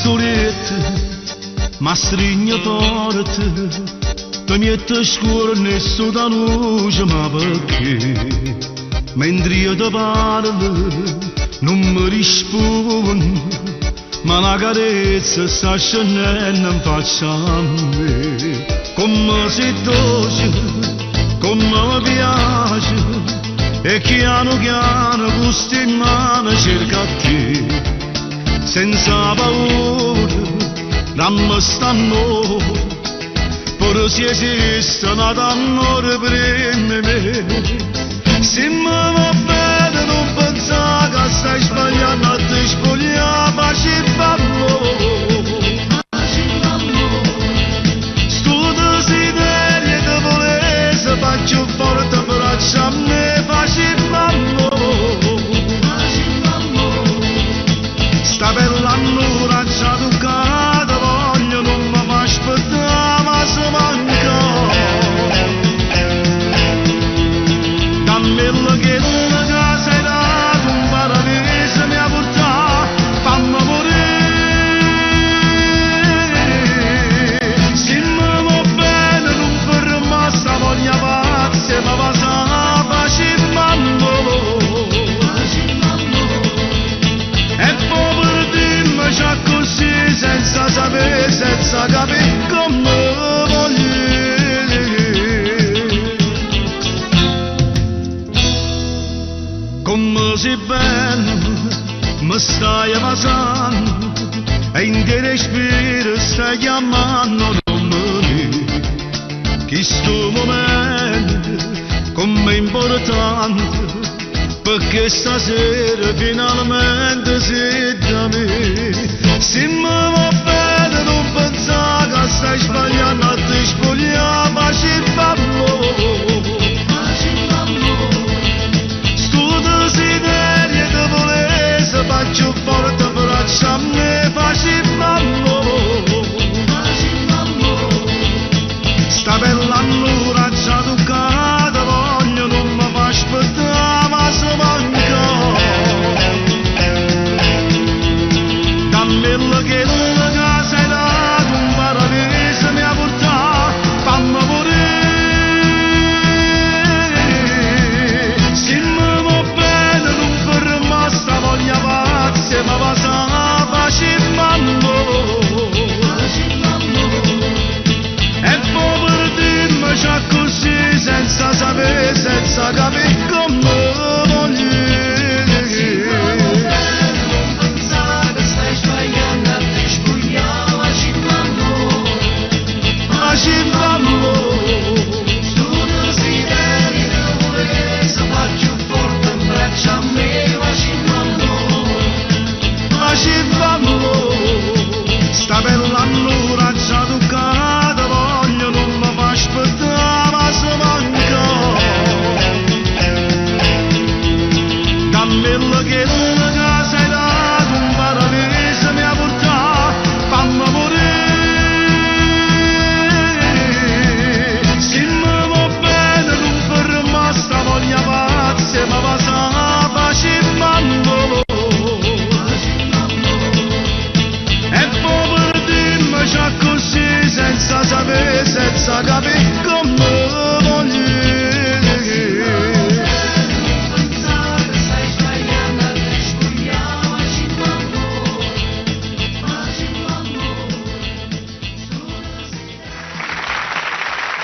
soletta, ma stringe forte, ti mette scuro nessuno da luce, ma perché? Mentre io ti parlo, non mi rispondi, ma la carezza sta scendendo in faccia a me. Come sei dolce, come mi piace, e piano piano gusto in mano cerca te. Senza paura, dammi st'amore, pure se esiste un amore per me. Se mi va bene non pensare che stai sbagliando a te spogliare, pace e amore. Sto desiderio di volere, faccio forte braccia a me, pace e amore. Sta bella annura già toccata, voglio non mi fa aspettare, ma se manca. Dammi il che la casa è dato, un paradiso mi ha portato, fammi morire. Se mi va bene non ferma sta voglia pazza, ma va sa pace e amore. E poi per dirmi già così, senza sapere, senza capire come voglio. Come sei bello, mi stai passando, e in te respiro stai chiamando nome. Che sto momento, come importante, perché stasera finalmente sei da me. Se mi va bene non pensare che stai sbagliando a te spogliare, pace e amore. Sto desiderio di volere, faccio forte braccia a me, pace e amore. Sta bella annura già toccata, voglio non mi fa aspettare, ma se manca. Dammi il che la casa è dato, un paradiso mi ha portato, fammi morire. Se mi va bene non ferma sta voglia pazza, ma va sa pace e amore. E poi per dirmi già così, senza sapere, senza capire come voglio. Pace e amore. Sto desiderio di volere, faccio forte in braccia a me, pace e amore. Pace e amore. Sta bella annura già toccata, voglio non mi fa aspettare, ma se manca. Dammi il che